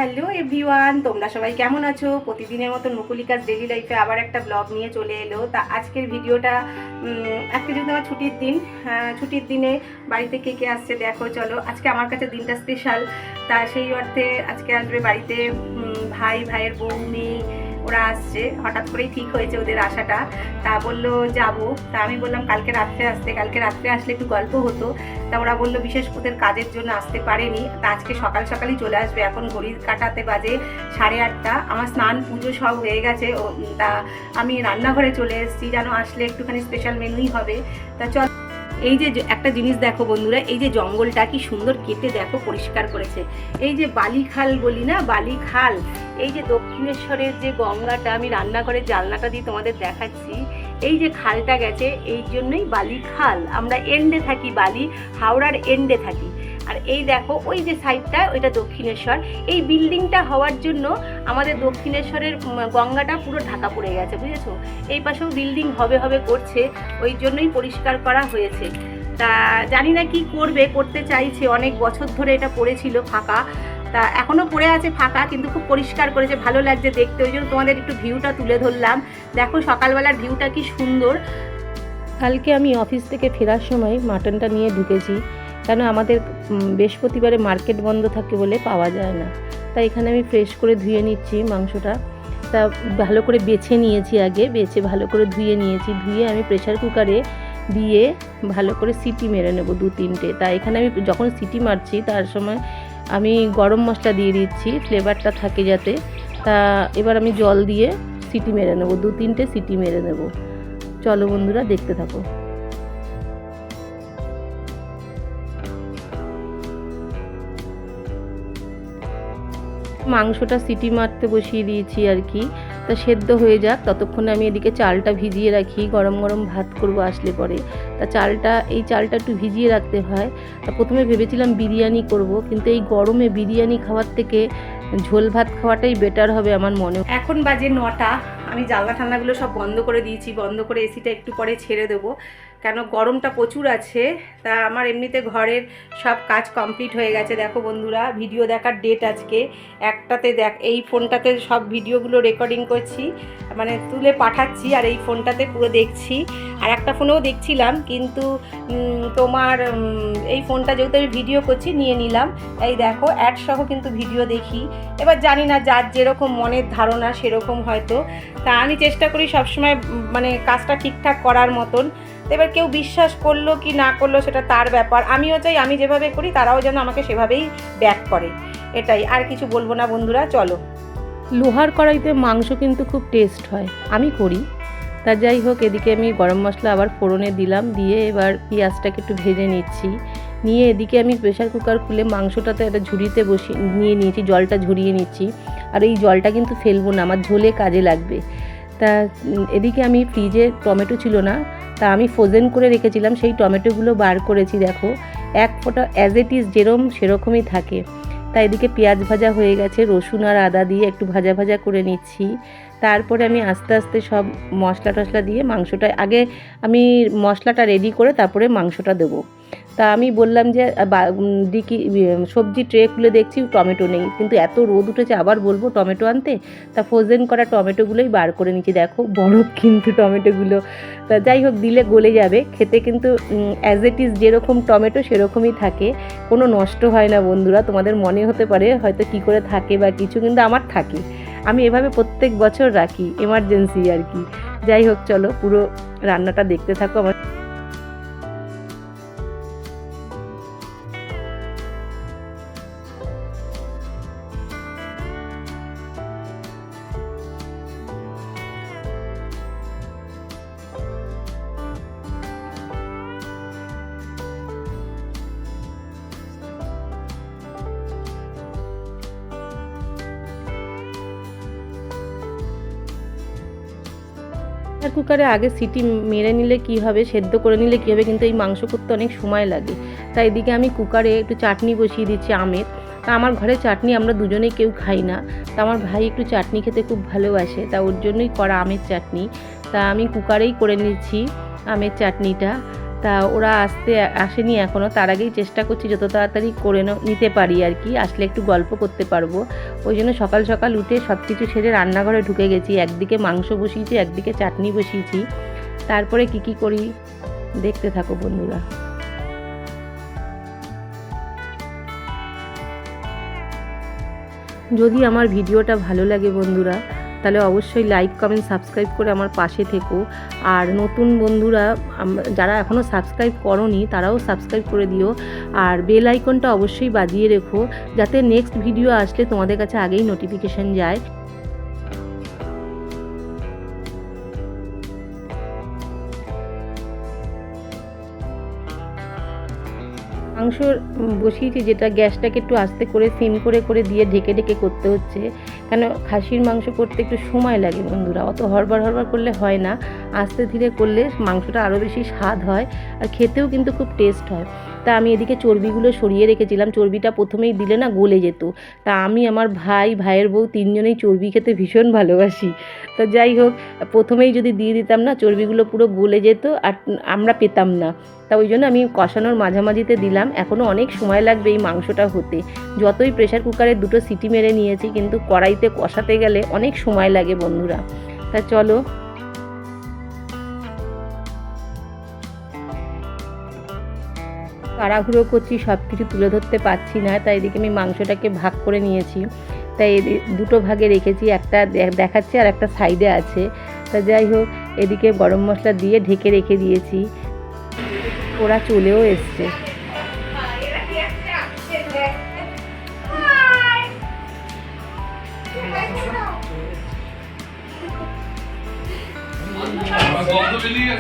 Hello everyone, তোমরা সবাই কেমন আছো? প্রতিদিনের মতো মুকুলিকাস ডেইলি লাইফে আবার একটা ব্লগ নিয়ে চলে এলো। তা আজকের ভিডিওটা আজকে যদি আমার ছুটির দিনে বাড়িতে কে কে আসছে দেখো। চলো, আজকে আমার কাছে দিনটা স্পেশাল। তা সেই অর্থে আজকে আসবে বাড়িতে ভাইয়ের বউ, মেয়ে, ওরা আসছে। হঠাৎ করেই ঠিক হয়েছে ওদের আসাটা। তা বললো যাবো। তা আমি বললাম কালকে রাত্রে আসলে একটু গল্প হতো। তা ওরা বললো বিশেষ ওদের কাজের জন্য আসতে পারেনি। তা আজকে সকালই চলে আসবে। এখন ঘড়ির কাঁটাতে বাজে 8:30। আমার স্নান পুজো সব হয়ে গেছে। তা আমি রান্নাঘরে চলে এসেছি, যেন আসলে একটুখানি স্পেশাল মেনুই হবে। তা চল, এই যে একটা জিনিস দেখো বন্ধুরা, এই যে জঙ্গলটা কি সুন্দর কেটে দেখো পরিষ্কার করেছে। এই যে বালিখাল বলি না, বালিখাল, এই যে দক্ষিণেশ্বরের যে গঙ্গাটা, আমি রান্নাঘরের জানলাটা দিয়ে তোমাদের দেখাচ্ছি। এই যে খালটা গেছে, এই জন্যই বালিখাল। আমরা এন্ডে থাকি, হাওড়ার এন্ডে থাকি। আর এই দেখো ওই যে সাইডটা, ওইটা দক্ষিণেশ্বর। এই বিল্ডিংটা হওয়ার জন্য আমাদের দক্ষিণেশ্বরের গঙ্গাটা পুরো ঢাকা পড়ে গেছে, বুঝেছো? এই পাশেও বিল্ডিং হবে করছে, ওই জন্যই পরিষ্কার করা হয়েছে। তা জানি না কি করতে চাইছে। অনেক বছর ধরে এটা পড়েছিল ফাঁকা, তা এখনও পড়ে আছে ফাঁকা, কিন্তু খুব পরিষ্কার করেছে, ভালো লাগছে দেখতে। ওই জন্য তোমাদের একটু ভিউটা তুলে ধরলাম। দেখো সকালবেলার ভিউটা কি সুন্দর। কালকে আমি অফিস থেকে ফেরার সময় মাটনটা নিয়ে ঢুকেছি, কেন আমাদের বৃহস্পতিবারে মার্কেট বন্ধ থাকে বলে পাওয়া যায় না। তাই এখানে আমি ফ্রেশ করে ধুয়ে নিচ্ছি মাংসটা। তা ভালো করে বেছে নিয়েছি, ভালো করে ধুয়ে নিয়েছি। ধুয়ে আমি প্রেশার কুকারে দিয়ে ভালো করে সিটি মেরে নেব 2-3টে। তা এখানে আমি যখন সিটি মারছি তার সময় আমি গরম মশলা দিয়ে দিচ্ছি, ফ্লেভারটা থাকে যাতে। তা এবার আমি জল দিয়ে সিটি মেরে নেব, 2-3টে সিটি মেরে নেব। চলো বন্ধুরা, দেখতে থাকো। মাংসটা সিটি মারতে বসিয়ে দিয়েছি আর কি। তা সেদ্ধ হয়ে যাক, ততক্ষণে আমি এদিকে চালটা ভিজিয়ে রাখি। গরম গরম ভাত করবো আসলে পরে। তা এই চালটা একটু ভিজিয়ে রাখতে হয়। তা প্রথমে ভেবেছিলাম বিরিয়ানি করব, কিন্তু এই গরমে বিরিয়ানি খাওয়ার থেকে ঝোল ভাত খাওয়াটাই বেটার হবে আমার মনে। এখন বাজে 9টা। আমি জানলা ঠান্নাগুলো সব বন্ধ করে দিয়েছি, বন্ধ করে এসিটা একটু পরে ছেড়ে দেবো, কেন গরমটা প্রচুর আছে। তা আমার এমনিতে ঘরের সব কাজ কমপ্লিট হয়ে গেছে। দেখো বন্ধুরা, ভিডিও দেখার ডেট আজকে একটাতে এই ফোনটাতে সব ভিডিওগুলো রেকর্ডিং করছি, মানে তুলে পাঠাচ্ছি, আর এই ফোনটাতে পুরো দেখছি। আর একটা ফোনেও দেখছিলাম, কিন্তু তোমার এই ফোনটা যেহেতু আমি ভিডিও করছি নিয়ে নিলাম। এই দেখো অ্যাড সহ কিন্তু ভিডিও দেখি। এবার জানি না, যার যেরকম মনের ধারণা সেরকম হয়তো। তা আমি চেষ্টা করি সবসময় মানে কাজটা ঠিকঠাক করার মতন। এবার কেউ বিশ্বাস করলো কি না করলো সেটা তার ব্যাপার। আমিও চাই আমি যেভাবে করি তারাও যেন আমাকে সেভাবেই ব্যাক করে, এটাই। আর কিছু বলবো না বন্ধুরা, চলো। লোহার কড়াইতে মাংস কিন্তু খুব টেস্ট হয়, আমি করি। তা যাই হোক, এদিকে আমি গরম মশলা আবার ফোড়নে দিলাম, দিয়ে এবার পেঁয়াজটাকে একটু ভেজে নিচ্ছি। নিয়ে এদিকে আমি প্রেশার কুকার খুলে মাংসটাতে একটা ঝুড়িতে নিয়ে নিয়েছি, জলটা ঝরিয়ে নিচ্ছি। আর এই জলটা কিন্তু ফেলবো না, আমার ঝোলে কাজে লাগবে। তা এদিকে আমি ফ্রিজে টমেটো ছিল না, তা আমি ফ্রোজেন করে রেখেছিলাম, সেই টমেটোগুলো বার করেছি। দেখো এক ফোঁটা অ্যাজ ইট ইজ সেরকমই থাকে। তাই এদিকে পেঁয়াজ ভাজা হয়ে গেছে, রসুন আর আদা দিয়ে একটু ভাজা করে নিচ্ছি। তারপরে আমি আস্তে আস্তে সব মশলা দিয়ে আগে আমি মশলাটা রেডি করে তারপরে মাংসটা দেবো। তা আমি বললাম যে সবজি ট্রে খুলে দেখছি টমেটো নেই, কিন্তু এত রোদ উঠেছে আবার বলবো টমেটো আনতে। তা ফ্রোজেন করা টমেটোগুলোই বার করে নিচ্ছি। দেখো বরফ কিন্তু টমেটোগুলো। তা যাই হোক, দিলে গলে যাবে, খেতে কিন্তু অ্যাজ ইট ইজ যেরকম টমেটো সেরকমই থাকে, কোনো নষ্ট হয় না বন্ধুরা। তোমাদের মনে হতে পারে হয়তো কী করে থাকে বা কিছু, কিন্তু আমার থাকে। আমি এভাবে প্রত্যেক বছর রাখি, এমার্জেন্সি আর কি। যাই হোক, চলো পুরো রান্নাটা দেখতে থাকো আমার। প্রেসার কুকারে আগে সিটি মেরে নিলে কি হবে, সেদ্ধ করে নিলে কী হবে, কিন্তু এই মাংস করতে অনেক সময় লাগে। তাই এদিকে আমি কুকারে একটু চাটনি বসিয়ে দিচ্ছি আমের। তা আমার ঘরে চাটনি আমরা দুজনেই কেউ খাই না। তা আমার ভাই একটু চাটনি খেতে খুব ভালোবাসে, তা ওর জন্যই করা আমের চাটনি। তা আমি কুকারেই করে নিচ্ছি আমের চাটনিটা। তা ওরা আসেনি এখনও, তার আগেই চেষ্টা করছি যত তাড়াতাড়ি করে নিতে পারি আর কি, আসলে একটু গল্প করতে পারবো। ওই জন্য সকাল সকাল উঠে সব কিছু সেরে রান্নাঘরে ঢুকে গেছি। একদিকে মাংস বসিয়েছি, একদিকে চাটনি বসিয়েছি। তারপরে কি করি দেখতে থাকো বন্ধুরা। যদি আমার ভিডিওটা ভালো লাগে বন্ধুরা, তাহলে অবশ্যই লাইক কমেন্ট সাবস্ক্রাইব করে আমার পাশে থেকো। আর নতুন বন্ধুরা যারা এখনও সাবস্ক্রাইব করোনি তারাও সাবস্ক্রাইব করে দিও, আর বেল আইকনটা অবশ্যই বাজিয়ে রেখো, যাতে নেক্সট ভিডিও আসলে তোমাদের কাছে আগেই নোটিফিকেশন যায়। মাংস বসিয়েছি, যেটা গ্যাসটাকে একটু আস্তে করে সিম করে করে দিয়ে ঢেকে ঢেকে করতে হচ্ছে, কেন খাসির মাংস করতে একটু সময় লাগে বন্ধুরা, অত হড়বড় করলে হয় না, আস্তে ধীরে করলে মাংসটা আরও বেশি স্বাদ হয় আর খেতেও কিন্তু খুব টেস্ট হয়। তা আমি এদিকে চর্বিগুলো সরিয়ে রেখেছিলাম, চর্বিটা প্রথমেই দিলে না গলে যেত। তা আমি আমার ভাইয়ের বউ তিনজনেই চর্বি খেতে ভীষণ ভালোবাসি। তো যাই হোক, প্রথমেই যদি দিয়ে দিতাম না চর্বিগুলো পুরো গলে যেত আর আমরা পেতাম না। তা ওই জন্য আমি কষানোর মাঝামাঝিতে দিলাম। এখনও অনেক সময় লাগবে এই মাংসটা হতে, যতই প্রেশার কুকারে 2টো সিটি মেরে নিয়েছি কিন্তু কড়াইতে কষাতে গেলে অনেক সময় লাগে বন্ধুরা। তা চলো, তাড়াহুড়ো করছি, সব কিছু তুলে ধরতে পারছি না, তাই এদিকে আমি মাংসটাকে ভাগ করে নিয়েছি। তাই 2টো ভাগে রেখেছি, একটা দেখাচ্ছে আর একটা সাইডে আছে। তা যাই হোক, এদিকে গরম মশলা দিয়ে ঢেকে রেখে দিয়েছি। ওরা চলেও এসছে।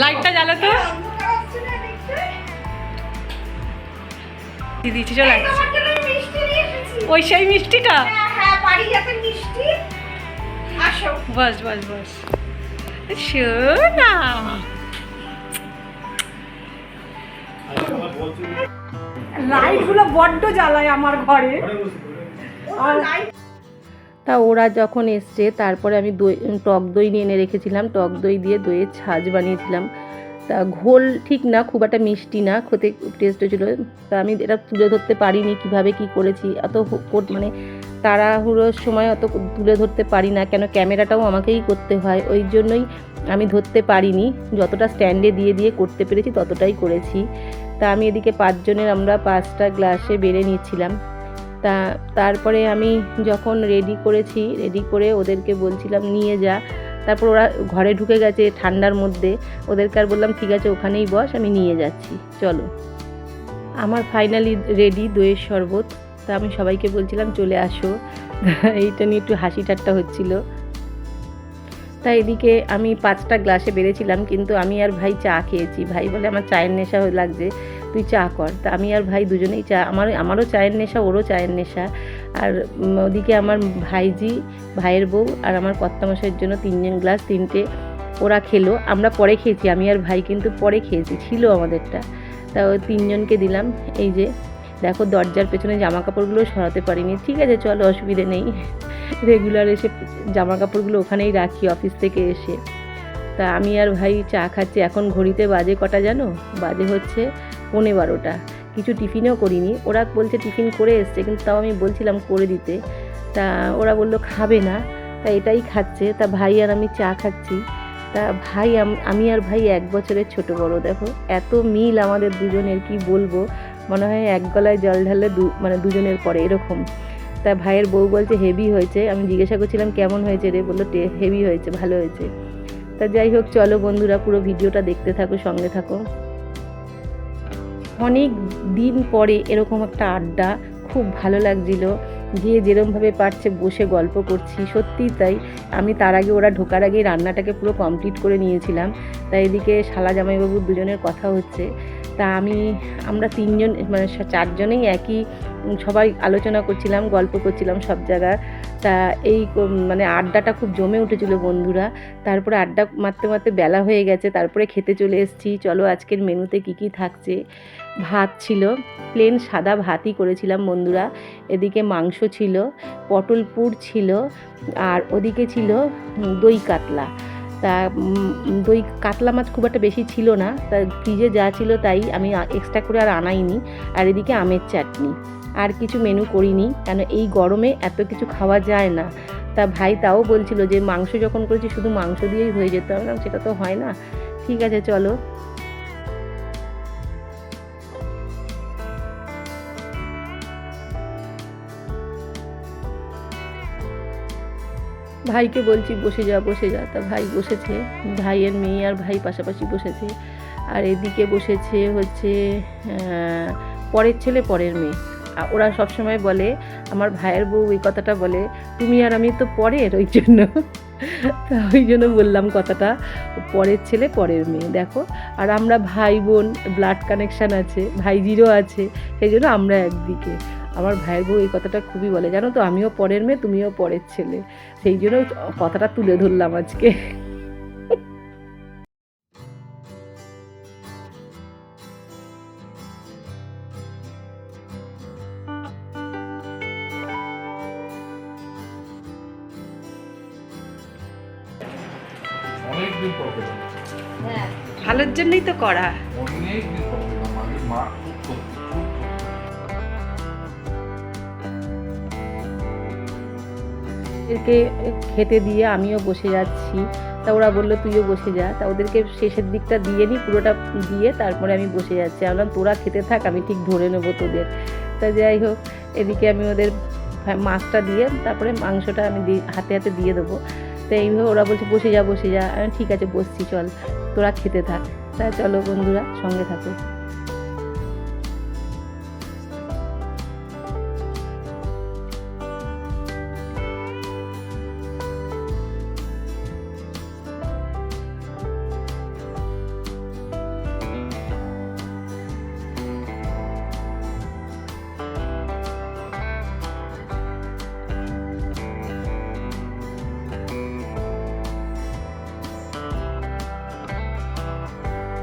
লাইটটা জ্বালা তো দিয়েছি, চলে ওই সেই মিষ্টিটা। বস বস বস শোনা, লাইটগুলো বড্ড জ্বালায় আমার ঘরে। তা ওরা যখন এসছে তারপরে আমি টক দই নিয়ে এনে রেখেছিলাম, টক দই দিয়ে দইয়ের ছাঁচ বানিয়েছিলাম। তা ঘোল ঠিক না, খুব একটা মিষ্টি না, খেতে টেস্ট হয়েছিল। তা আমি এটা তুলে ধরতে পারিনি কিভাবে কি করেছি, এত মানে তাড়াহুড়োর সময় অত তুলে ধরতে পারি না, কেন ক্যামেরাটাও আমাকেই করতে হয়, ওই জন্যই আমি ধরতে পারিনি। যতটা স্ট্যান্ডে দিয়ে দিয়ে করতে পেরেছি ততটাই করেছি। তা আমি এদিকে 5 জনের আমরা 5টা গ্লাসে বেড়ে নিচ্ছিলাম। তারপরে আমি যখন রেডি করে ওদেরকে বলছিলাম নিয়ে যা, তারপর ওরা ঘরে ঢুকে গেছে ঠান্ডার মধ্যে, ওদেরকে আর বললাম ঠিক আছে ওখানেই বস, আমি নিয়ে যাচ্ছি চলো। আমার ফাইনালি রেডি দইয়ের শরবত। তা আমি সবাইকে বলছিলাম চলে আসো, এইটা নিয়ে একটু হাসি ঠাট্টা হচ্ছিল। তাই এদিকে আমি 5টা গ্লাসে বেড়েছিলাম, কিন্তু আমি আর ভাই চা খেয়েছি। ভাই বলে আমার চায়ের নেশা লাগছে, তুই চা কর। তা আমি আর ভাই দুজনেই চা, আমারও চায়ের নেশা, ওরও চায়ের নেশা। আর ওদিকে আমার ভাইয়ের বউ আর আমার কর্তামশাইয়ের জন্য 3জন গ্লাস, 3টে ওরা খেলো, আমরা পরে খেয়েছি, আমি আর ভাই কিন্তু পরে খেয়েছি, ছিল আমাদেরটা। তা ওই 3জনকে দিলাম। এই যে দেখো দরজার পেছনে জামা কাপড়গুলো সরাতে পারিনি, ঠিক আছে চলো অসুবিধে নেই, রেগুলার এসে জামা কাপড়গুলো ওখানেই রাখি অফিস থেকে এসে। তা আমি আর ভাই চা খাচ্ছি। এখন ঘড়িতে বাজে কটা জানো, বাজে হচ্ছে 11:15। কিছু টিফিনও করিনি, ওরা বলছে টিফিন করে এসছে, কিন্তু তাও আমি বলছিলাম করে দিতে। তা ওরা বললো খাবে না, তা এটাই খাচ্ছে। তা ভাই আর আমি চা খাচ্ছি। তা আমি আর ভাই 1 বছরের ছোট বড়, দেখো এত মিল আমাদের দুজনের, কি বলবো, মনে হয় এক গলায় জল ঢাললে মানে দুজনের পরে এরকম। তা ভাইয়ের বউ বলছে হেভি হয়েছে, আমি জিজ্ঞাসা করছিলাম কেমন হয়েছে রে, বললো হেভি হয়েছে, ভালো হয়েছে। তা যাই হোক চলো বন্ধুরা, পুরো ভিডিওটা দেখতে থাকো, সঙ্গে থাকো। অনেক দিন পরে এরকম একটা আড্ডা, খুব ভালো লাগছিল। যে যেরমভাবে পারছে বসে গল্প করছি, সত্যিই তাই। আমি তার আগে, ওরা ঢোকার আগেই রান্নাটাকে পুরো কমপ্লিট করে নিয়েছিলাম। তাই এদিকে শালা জামাইবাবুর দুজনের কথা হচ্ছে। তা আমরা 3জন মানে 4 জনেই একই সবাই আলোচনা করছিলাম, গল্প করছিলাম সব জায়গার। তা এই মানে আড্ডাটা খুব জমে উঠেছিল বন্ধুরা। তারপরে আড্ডা মারতে মারতে বেলা হয়ে গেছে, তারপরে খেতে চলে এসেছি। চলো আজকের মেনুতে কী থাকছে। ভাত ছিল, প্লেন সাদা ভাতই করেছিলাম বন্ধুরা। এদিকে মাংস ছিল, পটল পুর ছিল, আর ওদিকে ছিল দই কাতলা। তা দই কাতলা মাছ খুব একটা বেশি ছিল না, তা ফ্রিজে যা ছিল তাই আমি এক্সট্রা করে আর আনাইনি। আর এদিকে আমের চাটনি, আর কিছু মেনু করিনি, কেন এই গরমে এত কিছু খাওয়া যায় না। তা ভাই তাও বলছিল যে মাংস যখন করেছি শুধু মাংস দিয়েই হয়ে যেত, না সেটা তো হয় না। ঠিক আছে চলো। ভাইকে বলছি বসে যা বসে যা, তা ভাই বসেছে, ভাইয়ের মেয়ে আর ভাই পাশাপাশি বসেছে। আর এদিকে বসেছে হচ্ছে পরের ছেলে পরের মেয়ে। ওরা সবসময় বলে, আমার ভাইয়ের বউ এই কথাটা বলে, তুমি আর আমি তো পরের, ওই জন্য তা ওই জন্য বললাম কথাটা, পরের ছেলে পরের মেয়ে দেখো। আর আমরা ভাই বোন, ব্লাড কানেকশান আছে, ভাইজিরও আছে, সেই জন্য আমরা একদিকে। আমার ভাইয়ের বউ এই কথাটা খুবই বলে, জানো তো আমিও পরের মেয়ে তুমিও পরের ছেলে, সেই জন্য কথাটা তুলে ধরলাম আজকে। অনেকদিন পর পেলাম, ভালোর জন্যই তো করা। অনেকদিন পর পেলাম। আগে মা খুব করতো, খুব করতো। ওদেরকে খেতে দিয়ে আমিও বসে যাচ্ছি, তা ওরা বললো তুইও বসে যা। তা ওদেরকে শেষের দিকটা দিয়ে নিই, পুরোটা দিয়ে তারপরে আমি বসে যাচ্ছি। আমি বললাম তোরা খেতে থাক, আমি ঠিক ধরে নেবো তোদের। তা যাই হোক, এদিকে আমি ওদের মাছটা দিয়ে তারপরে মাংসটা আমি হাতে হাতে দিয়ে দেবো। তো এইভাবে ওরা বলছে বসে যা বসে যা, আমি ঠিক আছে বসছি, চল তোরা খেতে থাক। তা চলো বন্ধুরা সঙ্গে থাকো।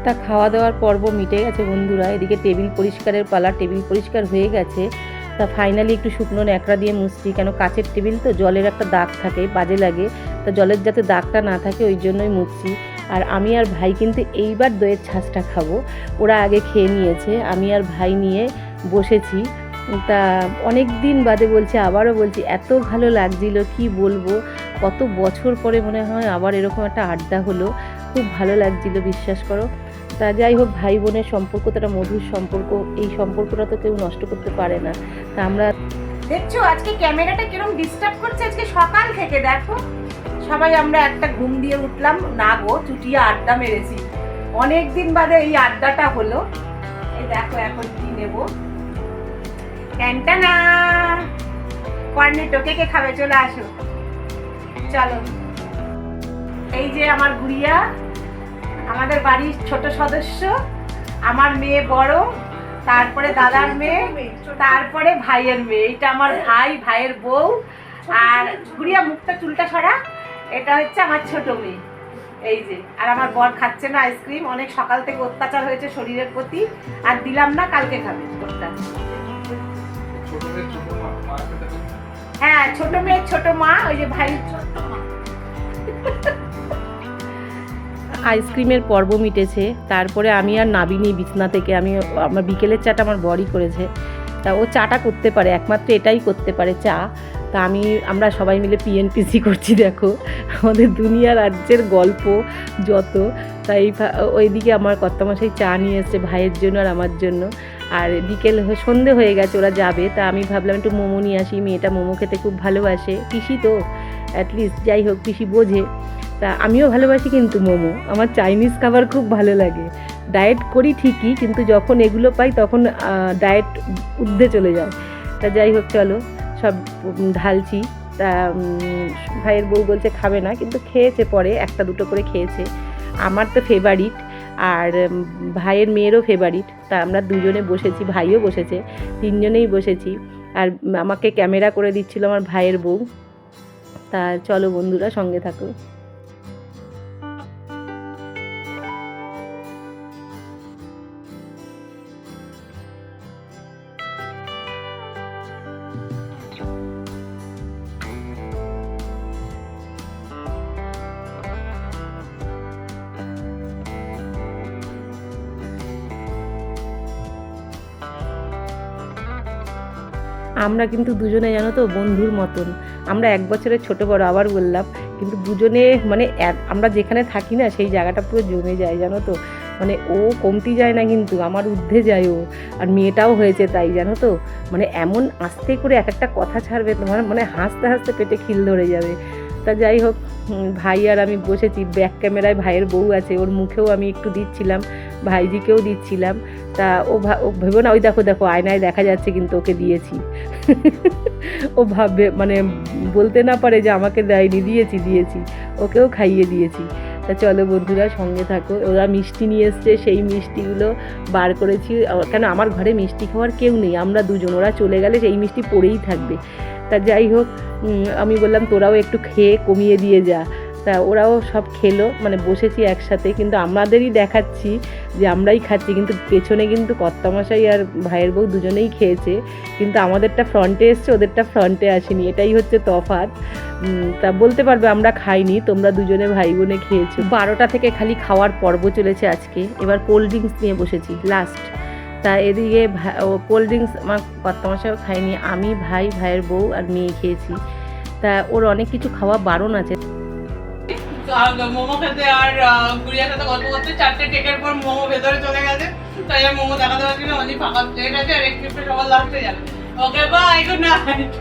তা খাওয়া দাওয়ার পর্ব মিটে গেছে বন্ধুরা। এদিকে টেবিল পরিষ্কারের পালা, টেবিল পরিষ্কার হয়ে গেছে। তা ফাইনালি একটু শুকনো ন্যাকড়া দিয়ে মুছছি, কেন কাচের টেবিল তো জলের একটা দাগ থাকে, বাজে লাগে। তা জলের যাতে দাগটা না থাকে ওই জন্যই মুছছি। আর আমি আর ভাই কিন্তু এইবার দইয়ের ছাঁচটা খাবো, ওরা আগে খেয়ে নিয়েছে, আমি আর ভাই নিয়ে বসেছি। তা অনেক দিন বাদে বলছি, আবারও বলছি, এত ভালো লাগছিল কি বলবো, কত বছর পরে মনে হয় আবার এরকম একটা আড্ডা হলো, খুব ভালো লাগছিল বিশ্বাস করো। তা যাই হোক, ভাই বোনের সম্পর্ক তো একটা মধুর সম্পর্ক, এই সম্পর্কটা তো কেউ নষ্ট করতে পারে না। তা আমরা দেখছো আজকে ক্যামেরাটা কিরকম ডিস্টার্ব করছে, আজকে সকাল থেকে দেখো সবাই আমরা একটা ঘুম দিয়ে উঠলাম না গো, চুটিয়ে আড্ডা মেরেছি, অনেক দিন বাদে এই আড্ডাটা হলো। এই দেখো এখন কি নেবো, ক্যান্টানা কর্নেটো, কে কে খাবে চলে আসো, চলো। এই যে আমার গুড়িয়া, আমাদের বাড়ির ছোট সদস্য, আমার মেয়ে বড়, তারপরে দাদার মেয়ে, তারপরে ভাইয়ের মেয়ে, এটা আমার ভাই, ভাইয়ের বউ। আর গুড়িয়া মুখটা চুলটা সরা, এটা হচ্ছে আমার ছোট মেয়ে। এই যে, আর আমার বর খাচ্ছে না আইসক্রিম, অনেক সকাল থেকে অত্যাচার হয়েছে শরীরের প্রতি, আর দিলাম না, কালকে খাবে ওটা। ছোট মেয়ে ছোট মা খেতে পারে না? হ্যাঁ ছোট মেয়ে ছোট মা, ওই যে ভাই ছোট মা। আইসক্রিমের পর্ব মিটেছে, তারপরে আমি আর নাবিনি বিছনা থেকে, আমার বিকেলের চাটা আমার বরই করেছে। তা ও চাটা করতে পারে, একমাত্র এটাই করতে পারে চা। তা আমরা সবাই মিলে পিএনপিসি করছি, দেখো আমাদের দুনিয়া রাজ্যের গল্প যত। তাই ওইদিকে আমার কর্তামশাই চা নিয়ে এসছে ভাইয়ের জন্য আর আমার জন্য। আর সন্ধে হয়ে গেছে, ওরা যাবে। তা আমি ভাবলাম একটু মোমো নিয়ে আসি, মেয়েটা মোমো খেতে খুব ভালোবাসে, পিসি তো অ্যাটলিস্ট, যাই হোক পিসি বোঝে। তা আমিও ভালোবাসি কিন্তু মোমো, আমার চাইনিজ খাবার খুব ভালো লাগে। ডায়েট করি ঠিকই, কিন্তু যখন এগুলো পাই তখন ডায়েট ঊর্ধ্বে চলে যায়। তা যাই হোক চলো সব ঢালছি। তা ভাইয়ের বউ বলছে খাবে না, কিন্তু খেয়েছে, পরে একটা দুটো করে খেয়েছে। আমার তো ফেভারিট, আর ভাইয়ের মেয়েরও ফেভারিট। তা আমরা দুজনে বসেছি, ভাইও বসেছে, তিনজনেই বসেছি। আর আমাকে ক্যামেরা করে দিচ্ছিল আমার ভাইয়ের বউ। তা চলো বন্ধুরা সঙ্গে থাকো। আমরা কিন্তু দুজনে জানো তো বন্ধুর মতন, আমরা 1 বছরের ছোটো বড়, আবার বললাম, কিন্তু দুজনে মানে আমরা যেখানে থাকি না সেই জায়গাটা পুরো জমে যায় জানো তো, মানে ও কমতি যায় না কিন্তু আমার ঊর্ধ্বে যায় ও। আর মেয়েটাও হয়েছে তাই জানো তো, মানে এমন আস্তে করে এক একটা কথা ছাড়বে তোমার মানে হাসতে হাসতে পেটে খিল ধরে যাবে। তা যাই হোক, ভাই আর আমি বসেছি, ব্যাক ক্যামেরায় ভাইয়ের বউ আছে, ওর মুখেও আমি একটু দিচ্ছিলাম, ভাইজিকেও দিচ্ছিলাম। তা ও ভেবো না, ওই দেখো দেখো আয়নায় দেখা যাচ্ছে কিন্তু ওকে দিয়েছি। ও ভাববে মানে বলতে না পারে যে আমাকে দেয়নি, দিয়েছি, ওকেও খাইয়ে দিয়েছি। তা চলো বন্ধুরা সঙ্গে থাকো। ওরা মিষ্টি নিয়ে এসছে, সেই মিষ্টিগুলো বার করেছি, কেন আমার ঘরে মিষ্টি খাওয়ার কেউ নেই, আমরা দুজন, ওরা চলে গেলে সেই মিষ্টি পড়েই থাকবে। তা যাই হোক, আমি বললাম তোরাও একটু খেয়ে কমিয়ে দিয়ে যা। তা ওরাও সব খেলো, মানে বসেছি একসাথে, কিন্তু আমাদেরই দেখাচ্ছি যে আমরাই খাচ্ছি, কিন্তু পেছনে কিন্তু কর্তামশাই আর ভাইয়ের বউ দুজনেই খেয়েছে, কিন্তু আমাদেরটা ফ্রন্টে এসছে, ওদেরটা ফ্রন্টে আসেনি, এটাই হচ্ছে তফাৎ। তা বলতে পারবে আমরা খাইনি, তোমরা দুজনে ভাই বোনে খেয়েছো। 12টা থেকে খালি খাওয়ার পর্ব চলেছে আজকে। এবার কোল্ড ড্রিঙ্কস নিয়ে বসেছি লাস্ট। তা এদিকে কোল্ড ড্রিঙ্কস আমার কর্তামশাইও খাইনি, আমি ভাইয়ের বউ আর মেয়ে খেয়েছি। তা ওর অনেক কিছু খাওয়া বারণ আছে। মোমো খেতে আর গুড়িয়ার সাথে গল্প করতে 4টে টেকের পর মোমো ভেতরে চলে গেছে, তাই আর মোমো দেখাতে পারছি না, অনেক ফাঁকা প্লেট আছে আর একটু সবার লাস্টে যাবে। Okay bye, good night.